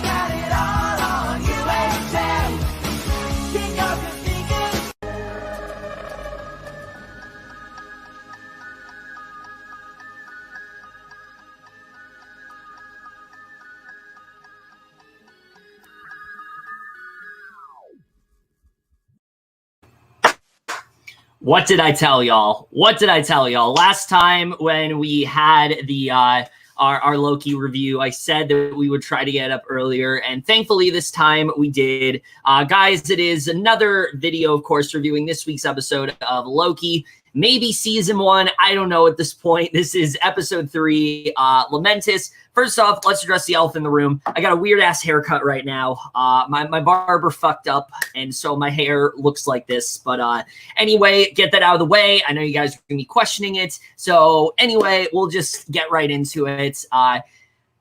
got it all on USA. Kick off your sneakers. What did I tell y'all? What did I tell y'all? Last time when we had the our Loki review, I said that we would try to get up earlier, and thankfully this time we did. Guys, it is another video, of course, reviewing this week's episode of Loki. Maybe season 1. I don't know at this point. This is episode 3, Lamentis. First off, let's address the elephant in the room. I got a weird-ass haircut right now. My barber fucked up, and so my hair looks like this. But anyway, get that out of the way. I know you guys are going to be questioning it. So anyway, we'll just get right into it.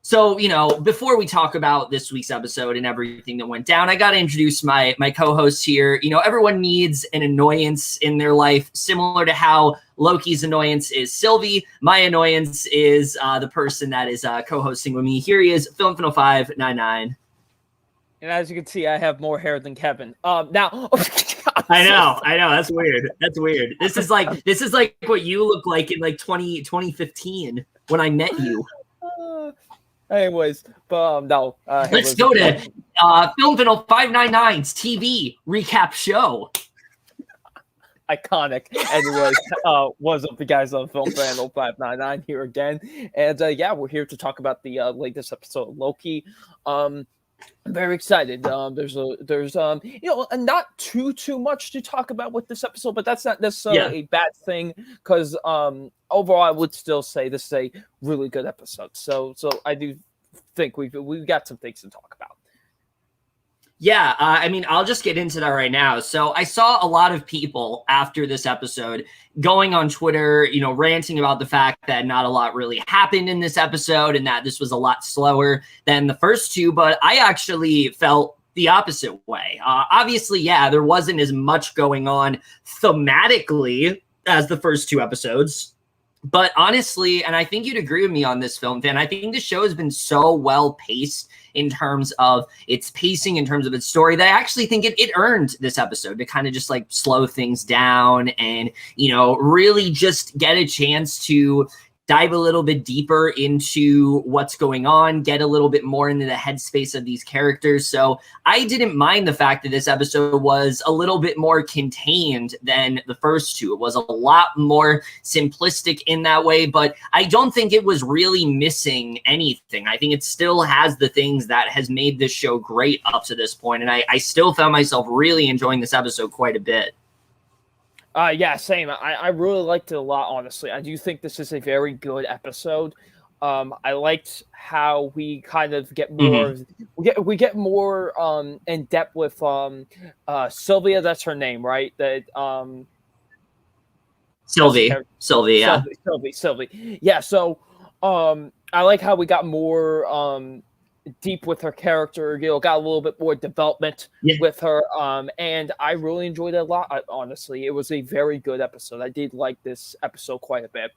So, you know, before we talk about this week's episode and everything that went down, I got to introduce my co-host here. You know, everyone needs an annoyance in their life, similar to how Loki's annoyance is Sylvie. My annoyance is the person that is co-hosting with me. Here he is, Film599. And as you can see, I have more hair than Kevin. Now, I know. That's weird. This is like what you look like in like 2015 when I met you. Anyways, but no. Let's go to Film599's TV recap show. Iconic. Anyways, what's up, you guys on Film599 here again, and yeah, we're here to talk about the latest episode of Loki. I'm very excited. There's you know, not too much to talk about with this episode, but that's not necessarily a bad thing, because overall I would still say this is a really good episode. So I do think we've got some things to talk about. Yeah, I mean, I'll just get into that right now. So I saw a lot of people after this episode going on Twitter, you know, ranting about the fact that not a lot really happened in this episode and that this was a lot slower than the first two. But I actually felt the opposite way. Obviously, yeah, there wasn't as much going on thematically as the first two episodes. But honestly, and I think you'd agree with me on this, Film Fan, I think the show has been so well paced in terms of its pacing, in terms of its story, that I actually think it earned this episode to kind of just like slow things down and, you know, really just get a chance to dive a little bit deeper into what's going on, get a little bit more into the headspace of these characters. So I didn't mind the fact that this episode was a little bit more contained than the first two. It was a lot more simplistic in that way, but I don't think it was really missing anything. I think it still has the things that has made this show great up to this point, and I still found myself really enjoying this episode quite a bit. Yeah, same. I really liked it a lot, honestly. I do think this is a very good episode. I liked how we kind of get more we get more in depth with Sylvia, that's her name, right? That Sylvie, yeah. Sylvie. Yeah, so I like how we got more deep with her character, you know, got a little bit more development with her, and I really enjoyed it a lot. Honestly, it was a very good episode. I did like this episode quite a bit.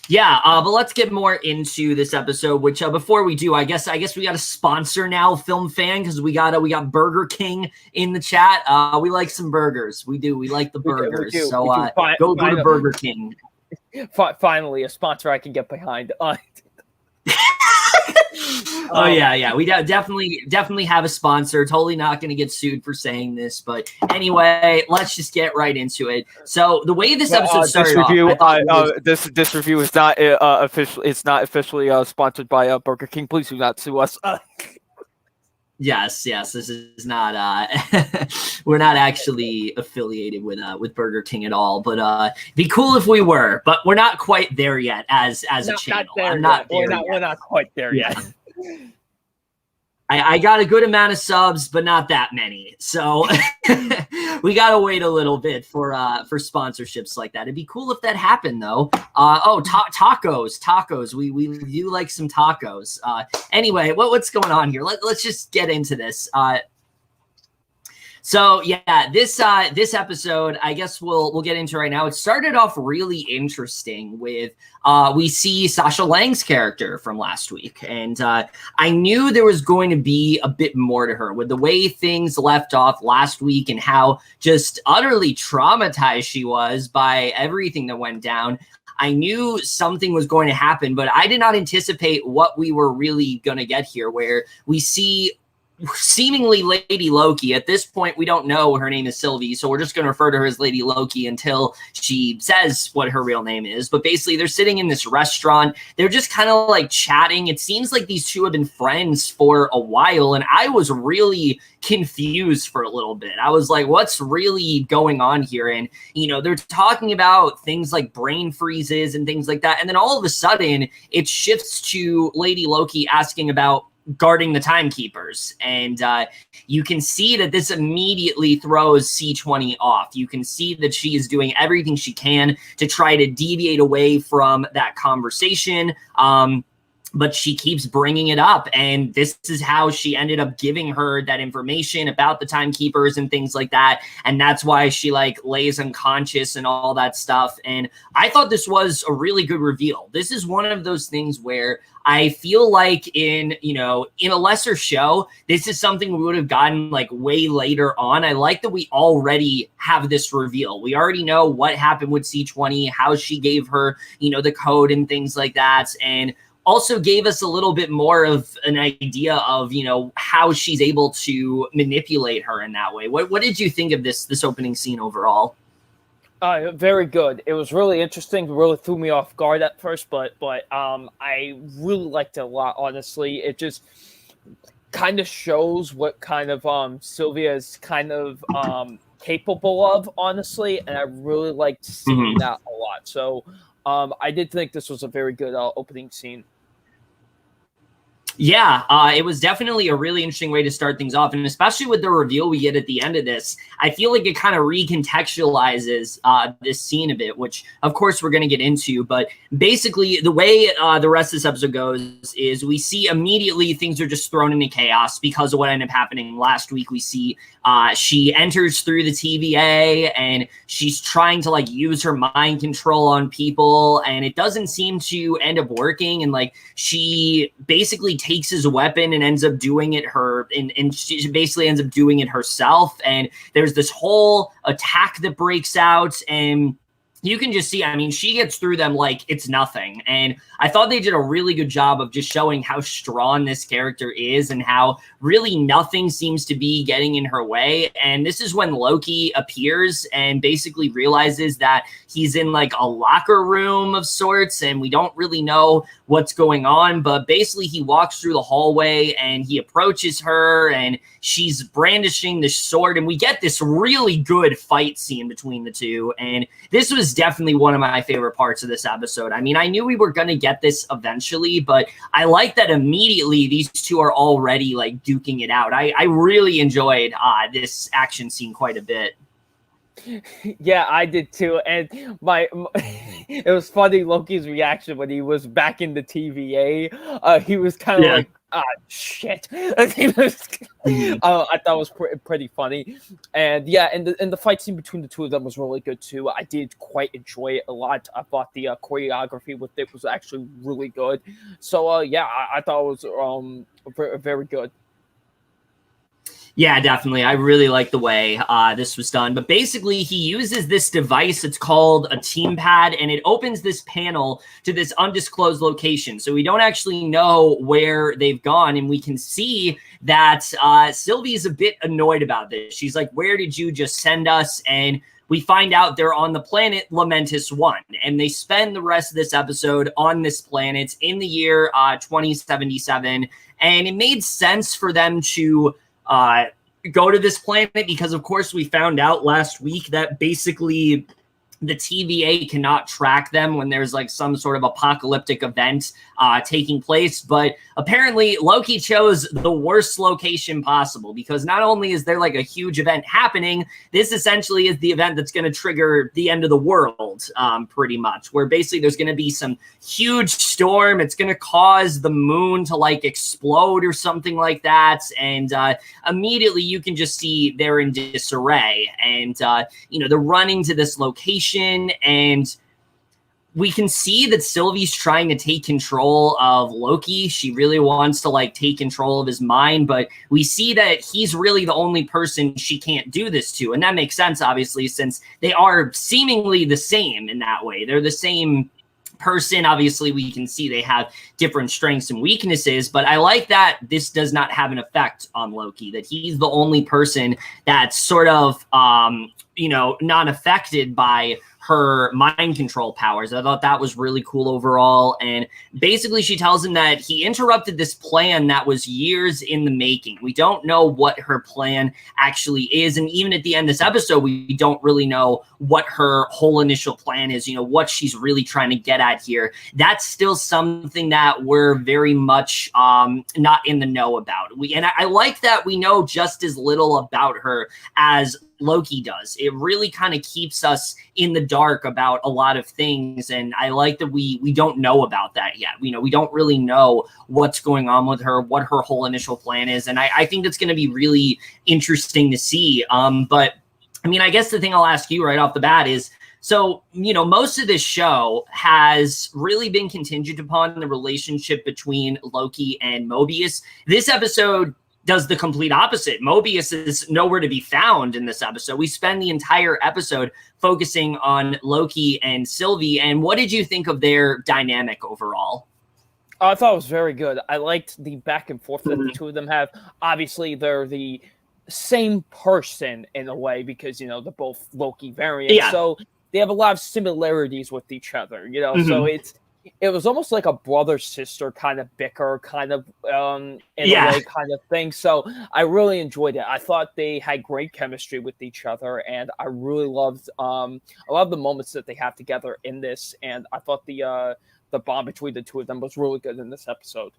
Yeah, but let's get more into this episode. Which before we do, I guess we got a sponsor now, Film Fan, because we got Burger King in the chat. We like some burgers. We do. We like the burgers. So go to Burger King. Finally, a sponsor I can get behind. Oh yeah. We definitely have a sponsor. Totally not going to get sued for saying this, but anyway, let's just get right into it. So the way this episode started this review is not official. It's not officially sponsored by Burger King. Please do not sue us. Yes. This is not. We're not actually affiliated with Burger King at all. But it'd be cool if we were. But we're not quite there yet as a channel. We're not quite there yet. I got a good amount of subs, but not that many. So we gotta wait a little bit for sponsorships like that. It'd be cool if that happened, though. Tacos. We do like some tacos. Anyway, what's going on here? Let's just get into this. So yeah, this episode, I guess we'll get into right now. It started off really interesting with we see Sasha Lang's character from last week, and I knew there was going to be a bit more to her with the way things left off last week and how just utterly traumatized she was by everything that went down. I knew something was going to happen, but I did not anticipate what we were really going to get here, where we see seemingly Lady Loki. At this point, we don't know her name is Sylvie, so we're just going to refer to her as Lady Loki until she says what her real name is. But basically, they're sitting in this restaurant. They're just kind of like chatting. It seems like these two have been friends for a while, and I was really confused for a little bit. I was like, what's really going on here? And, you know, they're talking about things like brain freezes and things like that. And then all of a sudden, it shifts to Lady Loki asking about guarding the timekeepers, and you can see that this immediately throws C20 off. You can see that she is doing everything she can to try to deviate away from that conversation, but she keeps bringing it up, and this is how she ended up giving her that information about the timekeepers and things like that, and that's why she like lays unconscious and all that stuff. And I thought this was a really good reveal. This is one of those things where I feel like in a lesser show, this is something we would have gotten like way later on. I like that we already have this reveal. We already know what happened with C20, how she gave her, the code and things like that. And also gave us a little bit more of an idea of, how she's able to manipulate her in that way. What did you think of this opening scene overall? Very good. It was really interesting. It really threw me off guard at first, but I really liked it a lot, honestly. It just kind of shows what kind of Sylvia is kind of capable of, honestly, and I really liked seeing that a lot. So I did think this was a very good opening scene. Yeah, it was definitely a really interesting way to start things off, and especially with the reveal we get at the end of this, I feel like it kind of recontextualizes this scene a bit, which, of course, we're going to get into, but basically the way the rest of this episode goes is we see immediately things are just thrown into chaos because of what ended up happening last week. We see she enters through the TVA, and she's trying to, like, use her mind control on people, and it doesn't seem to end up working, and, like, she basically takes his weapon and ends up doing it and she basically ends up doing it herself. And there's this whole attack that breaks out, and you can just see, I mean, she gets through them like it's nothing. And I thought they did a really good job of just showing how strong this character is and how really nothing seems to be getting in her way. And this is when Loki appears and basically realizes that he's in like a locker room of sorts, and we don't really know what's going on. But basically he walks through the hallway and he approaches her, and she's brandishing this sword, and we get this really good fight scene between the two. And this was definitely one of my favorite parts of this episode. I mean, I knew we were going to get this eventually, but I like that immediately these two are already like duking it out. I really enjoyed this action scene quite a bit. Yeah, I did too. And it was funny, Loki's reaction when he was back in the TVA. He was kind of like, shit. I thought it was pretty funny. And yeah, and the fight scene between the two of them was really good too. I did quite enjoy it a lot. I thought the choreography with it was actually really good. So yeah, I thought it was very, very good. Yeah, definitely. I really like the way this was done. But basically, he uses this device. It's called a team pad, and it opens this panel to this undisclosed location. So we don't actually know where they've gone, and we can see that Sylvie's a bit annoyed about this. She's like, where did you just send us? And we find out they're on the planet Lamentis 1, and they spend the rest of this episode on this planet in the year 2077. And it made sense for them to go to this planet because, of course, we found out last week that basically the TVA cannot track them when there's like some sort of apocalyptic event taking place. But apparently Loki chose the worst location possible, because not only is there like a huge event happening, this essentially is the event that's going to trigger the end of the world, pretty much, where basically there's going to be some huge storm. It's going to cause the moon to like explode or something like that. And immediately you can just see they're in disarray. And, they're running to this location, and we can see that Sylvie's trying to take control of Loki. She really wants to like take control of his mind, but we see that he's really the only person she can't do this to. And that makes sense, obviously, since they are seemingly the same in that way. They're the same person. Obviously, we can see they have different strengths and weaknesses, but I like that this does not have an effect on Loki, that he's the only person that's sort of, not affected by her mind control powers. I thought that was really cool overall. And basically she tells him that he interrupted this plan that was years in the making. We don't know what her plan actually is. And even at the end of this episode, we don't really know what her whole initial plan is, what she's really trying to get at here. That's still something that we're very much not in the know about. I like that we know just as little about her as Loki does. It really kind of keeps us in the dark about a lot of things, and I like that we don't know about that yet. We don't really know what's going on with her, what her whole initial plan is, and I think it's going to be really interesting to see. But I mean, I guess the thing I'll ask you right off the bat is, so, most of this show has really been contingent upon the relationship between Loki and Mobius. This episode does the complete opposite. Mobius is nowhere to be found in this episode. We spend the entire episode focusing on Loki and Sylvie. And what did you think of their dynamic overall? I thought it was very good. I liked the back and forth that the two of them have. Obviously, they're the same person in a way because, they're both Loki variants. Yeah. So they have a lot of similarities with each other, so it was almost like a brother-sister kind of bicker, kind of in a way kind of thing. So I really enjoyed it. I thought they had great chemistry with each other, and I really loved the moments that they have together in this. And I thought the bond between the two of them was really good in this episode.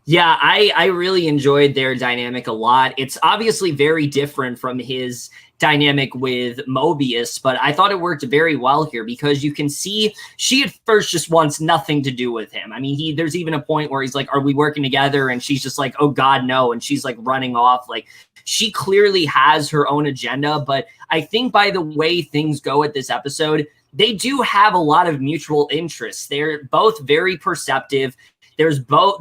Yeah, I really enjoyed their dynamic a lot. It's obviously very different from his dynamic with Mobius, but I thought it worked very well here because you can see she at first just wants nothing to do with him. I mean, there's even a point where he's like, are we working together? And she's just like, oh God, no. And she's like running off. Like, she clearly has her own agenda, but I think by the way things go at this episode, they do have a lot of mutual interests. They're both very perceptive.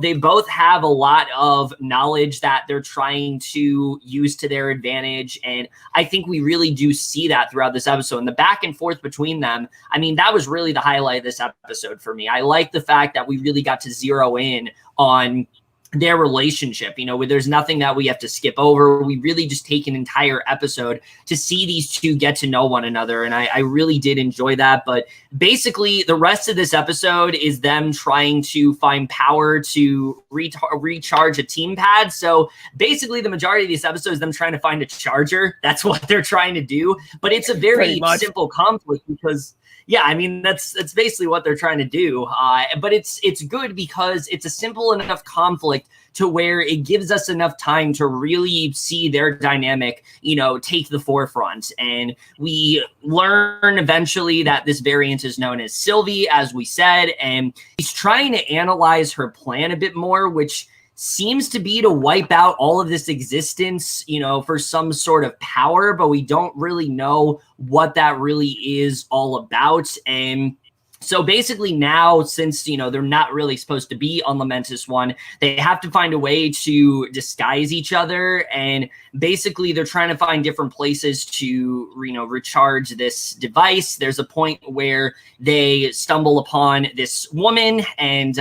They both have a lot of knowledge that they're trying to use to their advantage. And I think we really do see that throughout this episode. And the back and forth between them, I mean, that was really the highlight of this episode for me. I like the fact that we really got to zero in on their relationship, where there's nothing that we have to skip over. We really just take an entire episode to see these two get to know one another. And I really did enjoy that. But basically the rest of this episode is them trying to find power to recharge a team pad. So basically the majority of this episode is them trying to find a charger. That's what they're trying to do. But it's a very simple conflict because yeah, I mean, that's basically what they're trying to do. But it's good because it's a simple enough conflict to where it gives us enough time to really see their dynamic, take the forefront. And we learn eventually that this variant is known as Sylvie, as we said, and he's trying to analyze her plan a bit more, which seems to be to wipe out all of this existence, for some sort of power, but we don't really know what that really is all about. And so basically now, since, they're not really supposed to be on Lamentis 1, they have to find a way to disguise each other. And basically they're trying to find different places to, recharge this device. There's a point where they stumble upon this woman and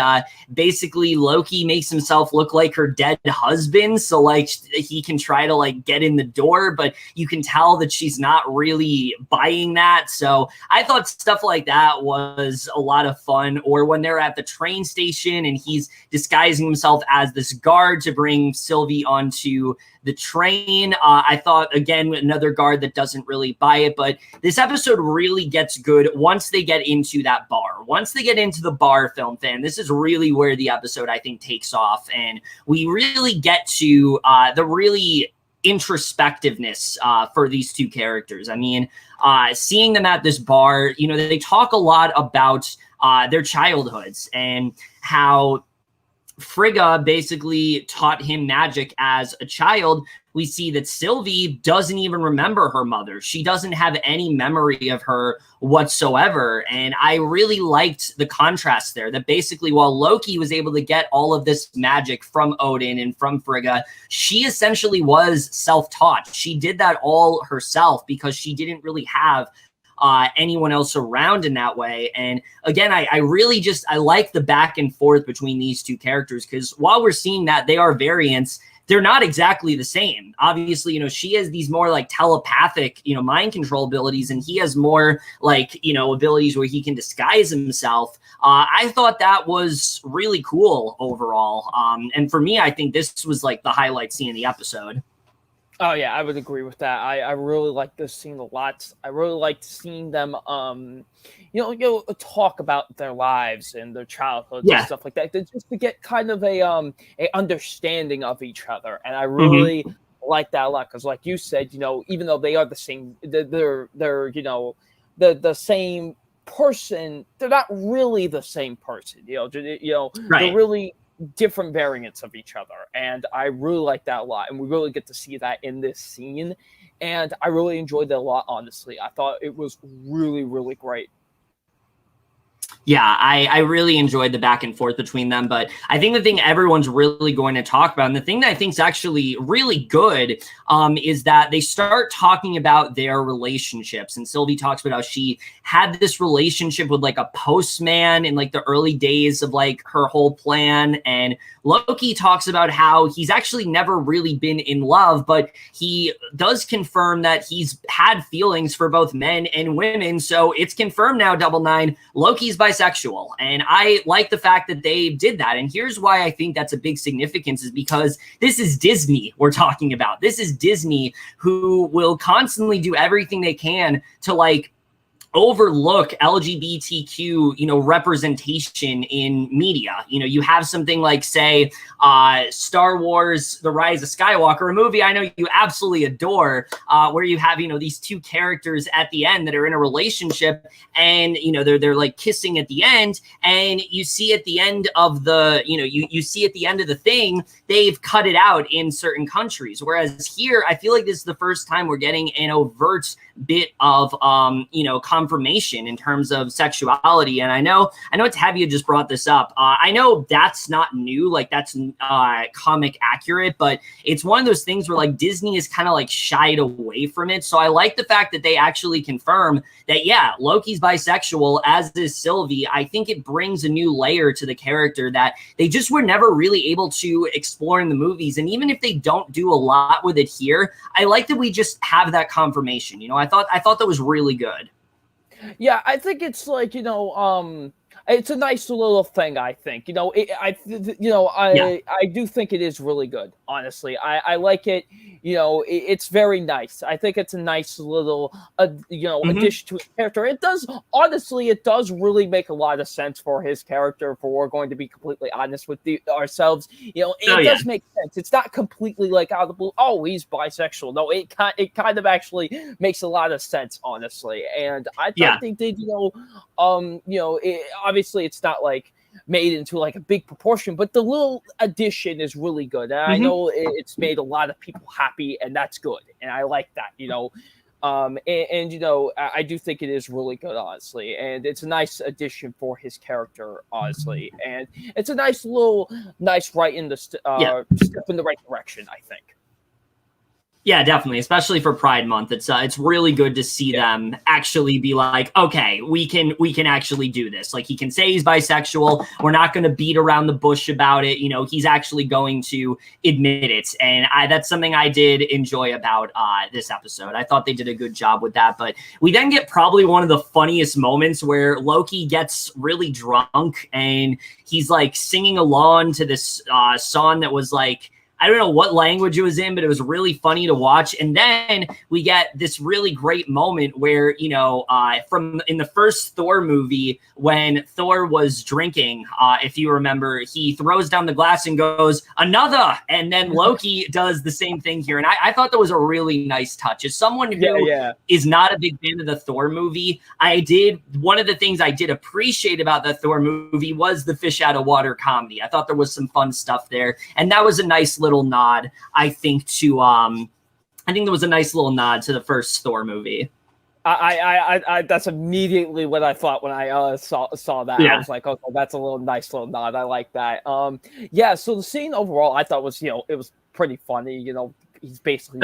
basically Loki makes himself look like her dead husband. So like he can try to like get in the door, but you can tell that she's not really buying that. So I thought stuff like that was was a lot of fun. Or when they're at the train station and he's disguising himself as this guard to bring Sylvie onto the train. I thought, again, another guard that doesn't really buy it. But this episode really gets good once they get into that bar. Once they get into the bar, film fan, this is really where the episode, I think, takes off. And we really get to the really introspectiveness for these two characters. I mean, seeing them at this bar, you know, they talk a lot about their childhoods and how Frigga basically taught him magic as a child. We see that Sylvie doesn't even remember her mother. She doesn't have any memory of her whatsoever. And I really liked the contrast there, that basically while Loki was able to get all of this magic from Odin and from Frigga, she essentially was self-taught. She did that all herself because she didn't really have anyone else around in that way. And again, I really just, I like the back and forth between these two characters, because while we're seeing that they are variants, they're not exactly the same. Obviously, you know, she has these more like telepathic, you know, mind control abilities, and he has more like, you know, abilities where he can disguise himself. I thought that was really cool overall. And for me, I think this was like the highlight scene in the episode. Oh yeah, I would agree with that. I really like this scene a lot. I really liked seeing them, you know, talk about their lives and their childhoods and stuff like that, just to get kind of a understanding of each other. And I really like that a lot, because, like you said, you know, even though they are the same, they're you know, the same person, they're not really the same person. You know, they're really different variants of each other, and I really like that a lot, and we really get to see that in this scene, and I really enjoyed that a lot. Honestly, I thought it was really, really great. Yeah, I really enjoyed the back and forth between them, but I think the thing everyone's really going to talk about, and the thing that I think is actually really good, is that they start talking about their relationships. And Sylvie talks about how she had this relationship with like a postman in like the early days of like her whole plan. And Loki talks about how he's actually never really been in love, but he does confirm that he's had feelings for both men and women. So it's confirmed now, Double Nine, Loki's bisexual. And I like the fact that they did that. And here's why I think that's a big significance, is because this is Disney we're talking about. This is Disney, who will constantly do everything they can to like overlook LGBTQ, you know, representation in media. You know, you have something like, say, Star Wars, The Rise of Skywalker, a movie I know you absolutely adore, where you have, you know, these two characters at the end that are in a relationship, and, you know, they're like kissing at the end, and you see at the end of the, you know, you see at the end of the thing, they've cut it out in certain countries. Whereas here, I feel like this is the first time we're getting an overt bit of, you know, confirmation in terms of sexuality. And I know Tavia just brought this up. I know that's not new, like that's comic accurate, but it's one of those things where like Disney is kind of like shied away from it. So I like the fact that they actually confirm that, yeah, Loki's bisexual, as is Sylvie. I think it brings a new layer to the character that they just were never really able to explore in the movies. And even if they don't do a lot with it here, I like that we just have that confirmation. You know, I thought that was really good. Yeah, I think it's like, you know, it's a nice little thing. I think, you know, I do think it is really good. Honestly, I like it. You know, it's very nice. I think it's a nice little, you know, addition to his character. It does, honestly, it does really make a lot of sense for his character. For we're going to be completely honest with ourselves, you know, it does make sense. It's not completely like out of the blue. Oh, he's bisexual. No, it kind of actually makes a lot of sense, honestly. And I thought they did, you know, obviously it's not like made into like a big proportion, but the little addition is really good. And I know it's made a lot of people happy, and that's good. And I like that, you know. And you know, I do think it is really good, honestly. And it's a nice addition for his character, honestly. And it's a nice right in the step in the right direction, I think. Yeah, definitely, especially for Pride Month. It's really good to see them actually be like, okay, we can actually do this. Like, he can say he's bisexual. We're not going to beat around the bush about it. You know, he's actually going to admit it, and that's something I did enjoy about this episode. I thought they did a good job with that. But we then get probably one of the funniest moments where Loki gets really drunk and he's like singing along to this song that was like, I don't know what language it was in, but it was really funny to watch. And then we get this really great moment where, you know, from in the first Thor movie, when Thor was drinking, if you remember, he throws down the glass and goes, another. And then Loki does the same thing here. And I thought that was a really nice touch. As someone who is not a big fan of the Thor movie, one of the things I did appreciate about the Thor movie was the fish out of water comedy. I thought there was some fun stuff there. And that was a nice little nod, I think, to there was a nice little nod to the first Thor movie. I that's immediately what I thought when I saw that. I was like, okay, that's a nice little nod. I like that. So the scene overall I thought was, you know, it was pretty funny. You know, he's basically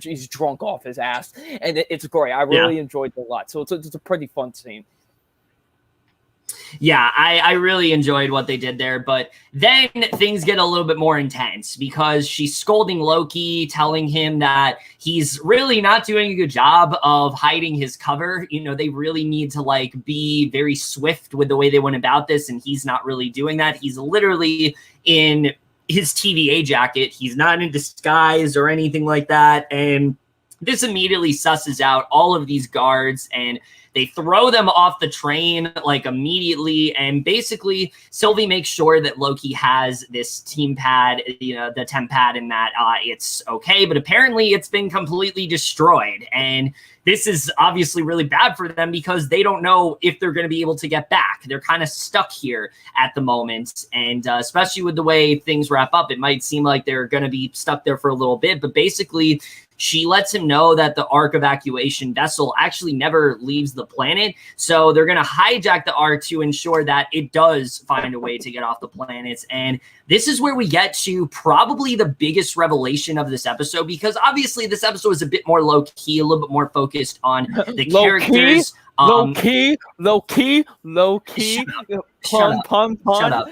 he's drunk off his ass, and it's great. I really enjoyed it a lot. So it's a pretty fun scene. Yeah, I really enjoyed what they did there, but then things get a little bit more intense because she's scolding Loki, telling him that he's really not doing a good job of hiding his cover. You know, they really need to like be very swift with the way they went about this, and he's not really doing that. He's literally in his TVA jacket. He's not in disguise or anything like that, and this immediately susses out all of these guards, and they throw them off the train like immediately. And basically Sylvie makes sure that Loki has this team pad, you know, the temp pad, and that it's okay. But apparently it's been completely destroyed. And this is obviously really bad for them because they don't know if they're going to be able to get back. They're kind of stuck here at the moment. And especially with the way things wrap up, it might seem like they're going to be stuck there for a little bit. But basically, she lets him know that the Ark evacuation vessel actually never leaves the planet. So they're going to hijack the Ark to ensure that it does find a way to get off the planet. And this is where we get to probably the biggest revelation of this episode, because obviously this episode is a bit more low-key, a little bit more focused on the characters. Low-key. Shut up.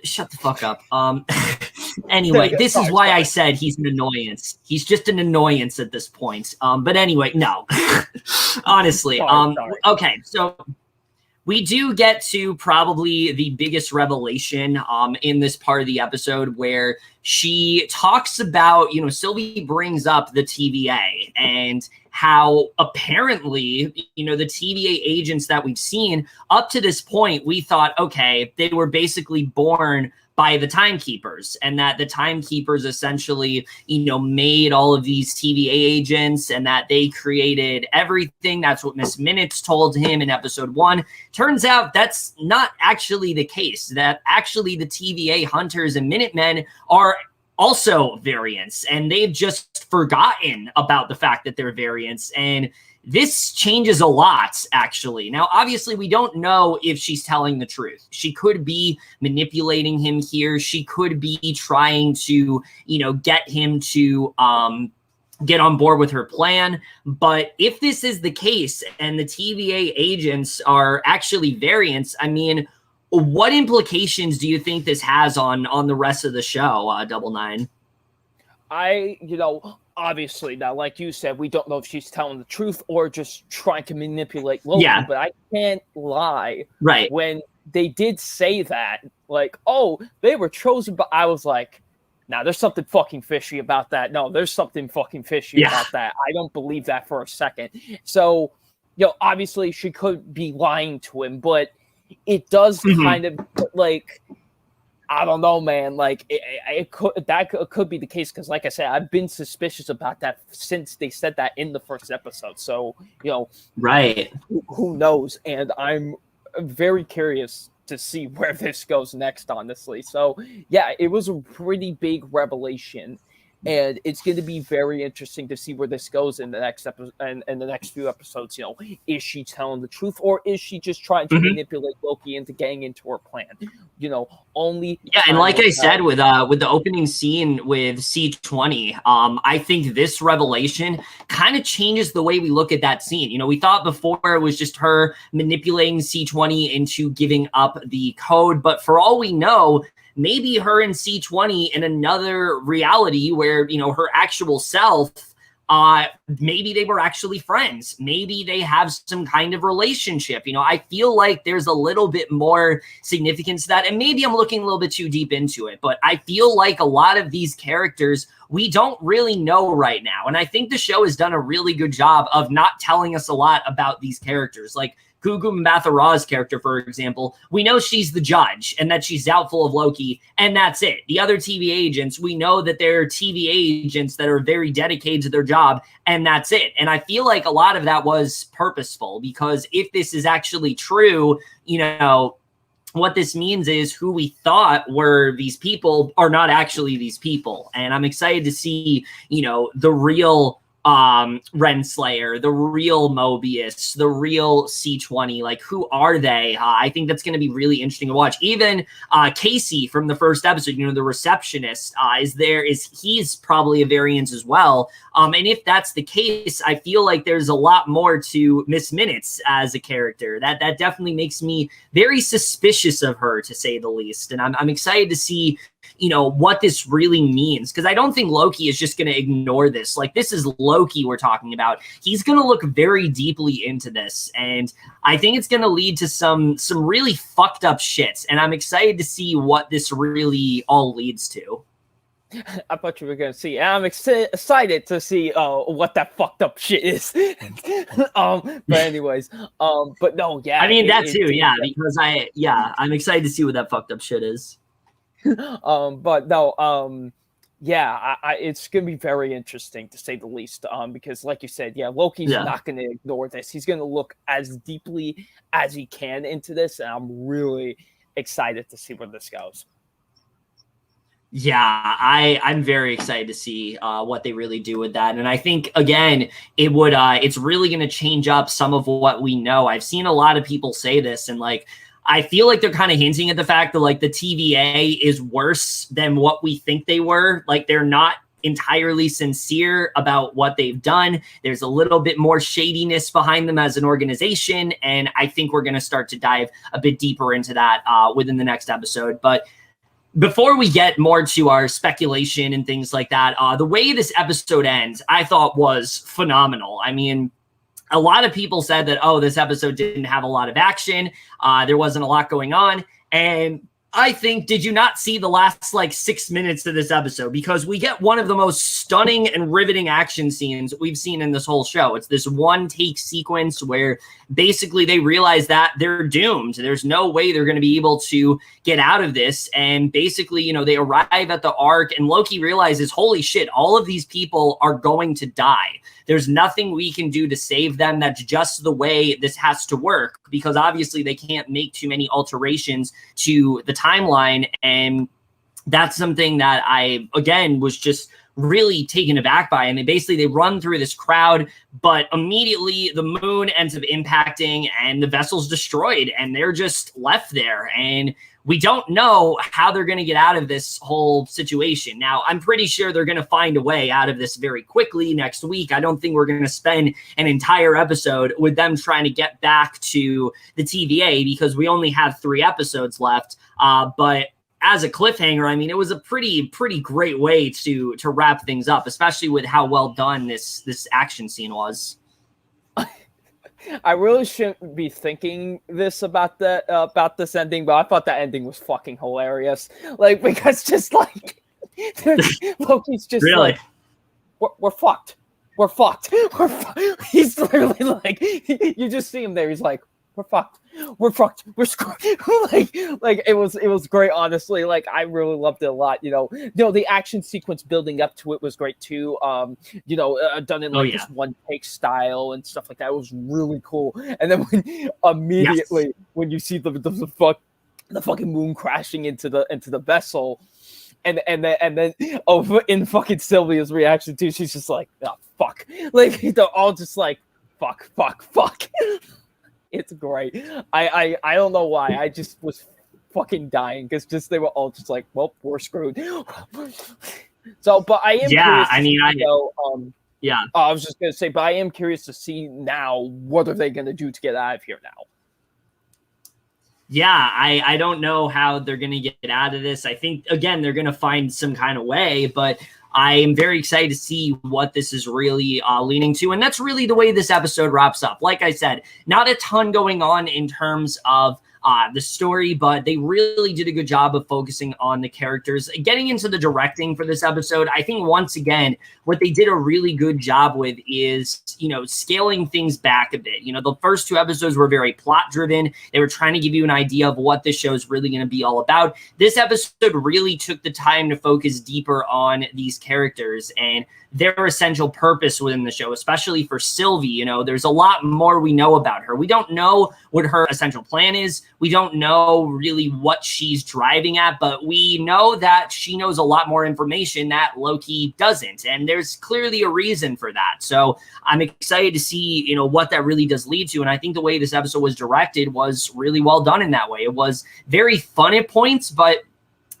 Shut the fuck up. Anyway, this is why I said he's an annoyance. He's just an annoyance at this point. But anyway, no. Honestly. Okay, so we do get to probably the biggest revelation in this part of the episode, where she talks about, you know, Sylvie brings up the TVA and how apparently, you know, the TVA agents that we've seen up to this point, we thought, okay, they were basically born by the timekeepers, and that the timekeepers essentially, you know, made all of these TVA agents, and that they created everything. That's what Miss Minutes told him in episode 1. Turns out that's not actually the case, that actually the TVA hunters and Minutemen are also variants, and they've just forgotten about the fact that they're variants. And this changes a lot, actually. Now, obviously, we don't know if she's telling the truth. She could be manipulating him here. She could be trying to, you know, get him to get on board with her plan. But if this is the case and the TVA agents are actually variants, I mean, what implications do you think this has on the rest of the show, Double Nine? Obviously, now, like you said, we don't know if she's telling the truth or just trying to manipulate Loki, but I can't lie. Right. When they did say that, like, oh, they were chosen, but I was like, nah, there's something fucking fishy about that. No, there's something fucking fishy about that. I don't believe that for a second. So, you know, obviously she could be lying to him, but it does kind of, like, I don't know, man. Like, it could be the case because, like I said, I've been suspicious about that since they said that in the first episode. So, you know, right? Who knows? And I'm very curious to see where this goes next, honestly. So, yeah, it was a pretty big revelation, And it's going to be very interesting to see where this goes in the next episode and the next few episodes. Is she telling the truth, or is she just trying to manipulate Loki into getting into her plan? Only and like I said with the opening scene with C20, I think this revelation kind of changes the way we look at that scene. We thought before it was just her manipulating C20 into giving up the code, but for all we know, maybe her and C20 in another reality where, her actual self, maybe they were actually friends. Maybe they have some kind of relationship. I feel like there's a little bit more significance to that. And maybe I'm looking a little bit too deep into it, but I feel like a lot of these characters we don't really know right now. And I think the show has done a really good job of not telling us a lot about these characters. Like Gugu Mbatha-Raw's character, for example, we know she's the judge and that she's doubtful of Loki, and that's it. The other TV agents, we know that they're TV agents that are very dedicated to their job, and that's it. And I feel like a lot of that was purposeful, because if this is actually true, what this means is who we thought were these people are not actually these people. And I'm excited to see, the real Renslayer, the real Mobius, the real C20, like who are they? I think that's going to be really interesting to watch. Even Casey from the first episode, the receptionist, he's probably a variant as well. And if that's the case, I feel like there's a lot more to Miss Minutes as a character. That definitely makes me very suspicious of her, to say the least. And I'm excited to see what this really means, because I don't think Loki is just going to ignore this. Like, this is Loki we're talking about. He's going to look very deeply into this, and I think it's going to lead to some really fucked up shit, and I'm excited to see what this really all leads to. I thought you were going to see. I'm excited to see what that fucked up shit is. But anyways, but no, yeah. I mean, that too, because I'm excited to see what that fucked up shit is. But no, it's gonna be very interesting, to say the least. Because like you said, Loki's not gonna ignore this. He's gonna look as deeply as he can into this, and I'm really excited to see where this goes. Yeah, I'm very excited to see what they really do with that. And I think, again, it's really going to change up some of what we know. I've seen a lot of people say this, and I feel like they're kind of hinting at the fact that the TVA is worse than what we think they were. Like, they're not entirely sincere about what they've done. There's a little bit more shadiness behind them as an organization. And I think we're going to start to dive a bit deeper into that within the next episode. But before we get more to our speculation and things like that, the way this episode ends, I thought was phenomenal. I mean, a lot of people said that, this episode didn't have a lot of action. There wasn't a lot going on. And I think, did you not see the last 6 minutes of this episode? Because we get one of the most stunning and riveting action scenes we've seen in this whole show. It's this one take sequence where basically they realize that they're doomed. There's no way they're going to be able to get out of this. And basically, they arrive at the Ark, and Loki realizes, holy shit, all of these people are going to die. There's nothing we can do to save them. That's just the way this has to work, because obviously they can't make too many alterations to the timeline. And that's something that I, again, was just really taken aback by. And they run through this crowd, but immediately the moon ends up impacting and the vessel's destroyed, and they're just left there. And we don't know how they're going to get out of this whole situation. Now, I'm pretty sure they're going to find a way out of this very quickly next week. I don't think we're going to spend an entire episode with them trying to get back to the TVA, because we only have 3 episodes left. But as a cliffhanger, I mean, it was a pretty great way to wrap things up, especially with how well done this action scene was. I really shouldn't be thinking this about this ending, but I thought that ending was fucking hilarious. Because just Loki's just really? We're fucked. We're fucked. He's literally you just see him there. He's like, we're fucked. We're fucked. We're screwed. It was great, honestly. I really loved it a lot. The action sequence building up to it was great too. Done in this one take style and stuff like that. It was really cool. And then when you see the fucking moon crashing into the vessel, then in fucking Sylvia's reaction too, she's just like, oh, fuck. Like they're all just like, fuck. It's great. I don't know why. I just was fucking dying because they were all just like, well, we're screwed. So, but I am curious. I was just gonna say, but I am curious to see now what are they gonna do to get out of here now. Yeah, I don't know how they're going to get out of this. I think, again, they're going to find some kind of way, but I am very excited to see what this is really leaning to. And that's really the way this episode wraps up. Like I said, not a ton going on in terms of the story, but they really did a good job of focusing on the characters. Getting into the directing for this episode, I think once again, what they did a really good job with is, scaling things back a bit. The first two episodes were very plot driven. They were trying to give you an idea of what this show is really going to be all about. This episode really took the time to focus deeper on these characters and their essential purpose within the show, especially for Sylvie. There's a lot more we know about her. We don't know what her essential plan is. We don't know really what she's driving at, but we know that she knows a lot more information that Loki doesn't. And there's clearly a reason for that. So I'm excited to see, what that really does lead to. And I think the way this episode was directed was really well done in that way. It was very fun at points, but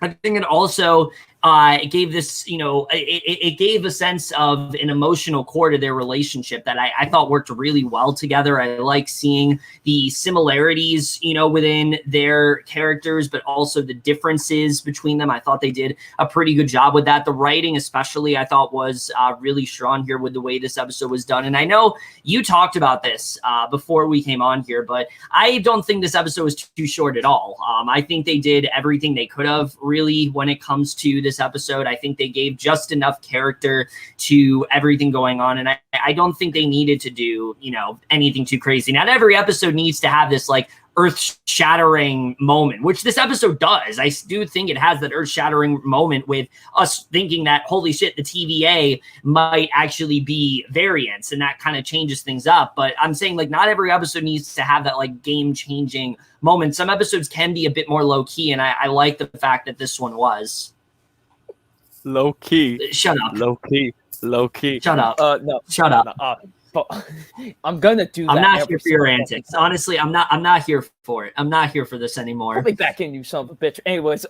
I think it also it gave this, it gave a sense of an emotional core to their relationship that I thought worked really well together. I like seeing the similarities, within their characters, but also the differences between them. I thought they did a pretty good job with that. The writing, especially, I thought was really strong here with the way this episode was done. And I know you talked about this before we came on here, but I don't think this episode was too short at all. I think they did everything they could have, really, when it comes to this episode. I think they gave just enough character to everything going on, and I don't think they needed to do anything too crazy. Not every episode needs to have this like earth-shattering moment, which this episode does. I do think it has that earth-shattering moment with us thinking that, holy shit, the TVA might actually be variants, and that kind of changes things up. But I'm saying, like, not every episode needs to have that like game-changing moment. Some episodes can be a bit more low-key, and I like the fact that this one was. Low-key. Shut up. Low-key. Shut up. No. Shut up. But I'm gonna do that. I'm not here for your antics. Honestly, I'm not here for it. I'm not here for this anymore. Put me back in, you son of a bitch. Anyways,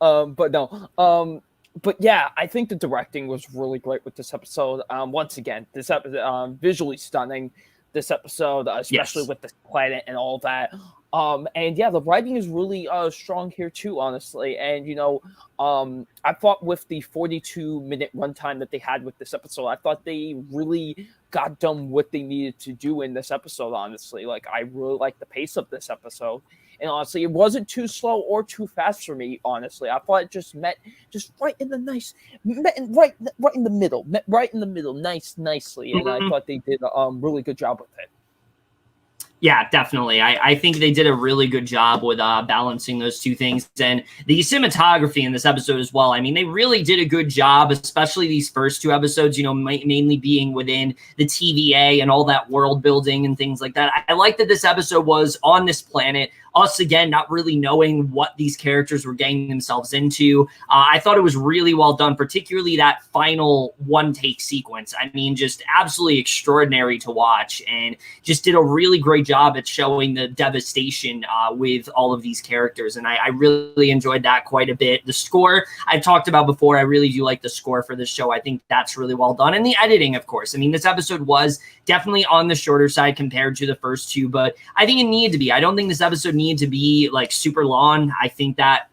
but no. But yeah, I think the directing was really great with this episode. Once again, this episode visually stunning. This episode, especially with the planet and all that. And yeah, the writing is really strong here too, honestly. And I thought with the 42-minute runtime that they had with this episode, I thought they really got done what they needed to do in this episode, honestly. Like, I really like the pace of this episode. And honestly, it wasn't too slow or too fast for me, honestly. I thought it just met just right in the middle, nicely. And I thought they did a really good job with it. Yeah, definitely. I think they did a really good job with balancing those two things. And the cinematography in this episode as well. I mean, they really did a good job, especially these first two episodes, mainly being within the TVA and all that world building and things like that. I like that this episode was on this planet. Us, again, not really knowing what these characters were getting themselves into. I thought it was really well done, particularly that final one-take sequence. I mean, just absolutely extraordinary to watch, and just did a really great job at showing the devastation with all of these characters, and I really enjoyed that quite a bit. The score, I've talked about before, I really do like the score for this show. I think that's really well done, and the editing, of course. I mean, this episode was definitely on the shorter side compared to the first two, but I think it needed to be. I don't think this episode needed to be like super long. I think that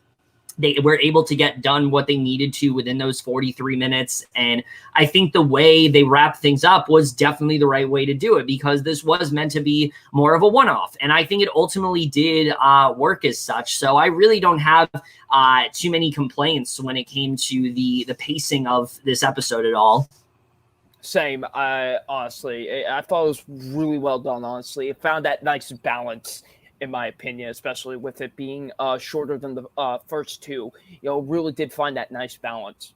they were able to get done what they needed to within those 43 minutes. And I think the way they wrapped things up was definitely the right way to do it, because this was meant to be more of a one-off. And I think it ultimately did work as such. So I really don't have too many complaints when it came to the pacing of this episode at all. Same. Honestly, I thought it was really well done, honestly. It found that nice balance, in my opinion, especially with it being shorter than the first two. Really did find that nice balance.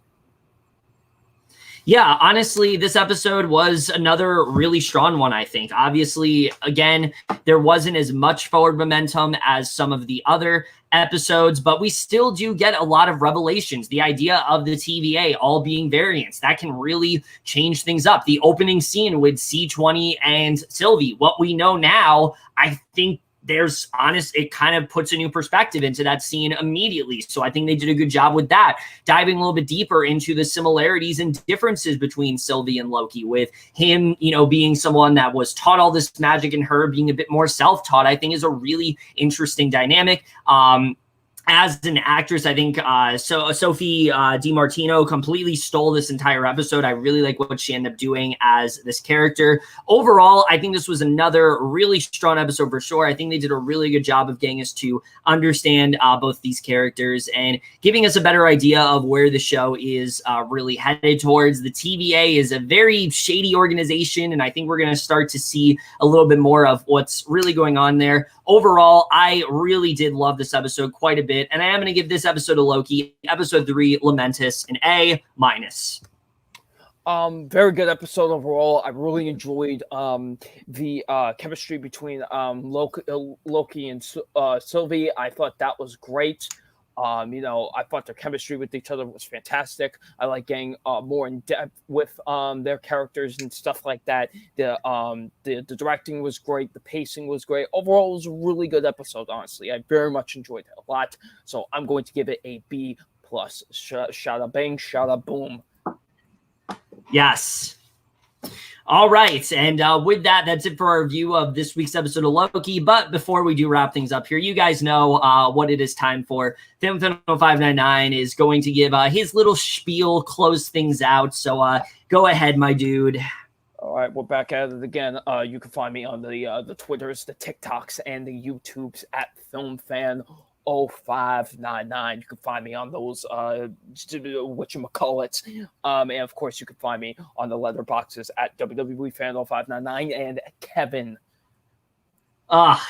Yeah, honestly, this episode was another really strong one, I think. Obviously, again, there wasn't as much forward momentum as some of the other episodes, but we still do get a lot of revelations. The idea of the TVA all being variants, that can really change things up. The opening scene with C20 and Sylvie, what we know now, I think it kind of puts a new perspective into that scene immediately. So I think they did a good job with that, diving a little bit deeper into the similarities and differences between Sylvie and Loki, with him, being someone that was taught all this magic and her being a bit more self-taught, I think is a really interesting dynamic. As an actress, I think Sophie Martino completely stole this entire episode. I really like what she ended up doing as this character. Overall, I think this was another really strong episode for sure. I think they did a really good job of getting us to understand both these characters and giving us a better idea of where the show is really headed towards. The TVA is a very shady organization, and I think we're going to start to see a little bit more of what's really going on there. Overall, I really did love this episode quite a bit, and I am going to give this episode of Loki, episode 3, Lamentis, an A-. Very good episode overall. I really enjoyed the chemistry between Loki and Sylvie. I thought that was great. I thought their chemistry with each other was fantastic. I like getting more in depth with their characters and stuff like that. The directing was great. The pacing was great. Overall, it was a really good episode, honestly. I very much enjoyed it a lot. So I'm going to give it a B+. Shada bang, shada boom. Yes. All right, and with that, that's it for our review of this week's episode of Loki. But before we do wrap things up here, you guys know what it is time for. Film599 is going to give his little spiel, close things out. So go ahead, my dude. All right, we're back at it again. You can find me on the Twitters, the TikToks, and the YouTubes at FilmFan0599. You can find me on those whatchamacallits. And of course you can find me on the letterboxes at WWEFan0599 and Kevin.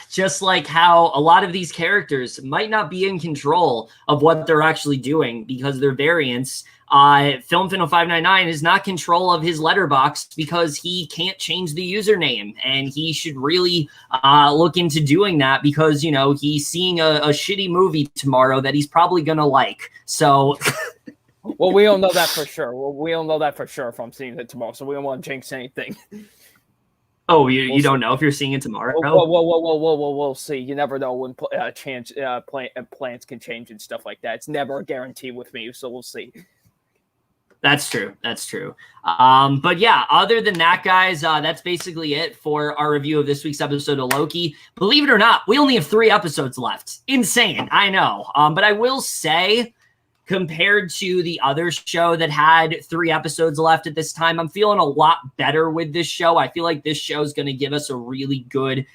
Just like how a lot of these characters might not be in control of what they're actually doing because they're variants. FilmFan0599 is not control of his letterbox because he can't change the username, and he should really look into doing that because he's seeing a shitty movie tomorrow that he's probably gonna like. So well, we don't know that for sure. If I'm seeing it tomorrow, so we don't want to jinx anything. Oh, you don't know if you're seeing it tomorrow? We'll see. You never know when plans can change and stuff like that. It's never a guarantee with me, so we'll see. That's true. But yeah, other than that, guys, that's basically it for our review of this week's episode of Loki. Believe it or not, we only have 3 episodes left. Insane, I know. But I will say, compared to the other show that had 3 episodes left at this time, I'm feeling a lot better with this show. I feel like this show is going to give us a really good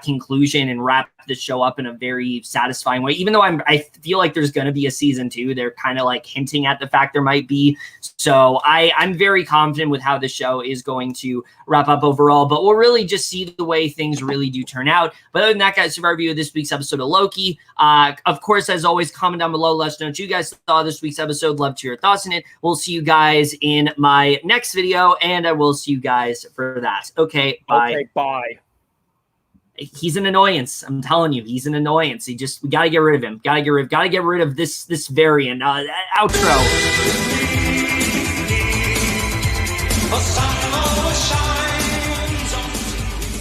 conclusion and wrap the show up in a very satisfying way. Even though I feel like there's going to be a season 2, they're kind of like hinting at the fact there might be. So I'm very confident with how the show is going to wrap up overall, but we'll really just see the way things really do turn out. But other than that, guys, for our review of this week's episode of Loki. Of course, as always, comment down below. Let us know what you guys thought of this week's episode. Love to hear your thoughts on it. We'll see you guys in my next video, and I will see you guys for that. Okay, bye. Okay, bye. He's an annoyance. I'm telling you, he's an annoyance. We got to get rid of him. Got to get rid of this outro.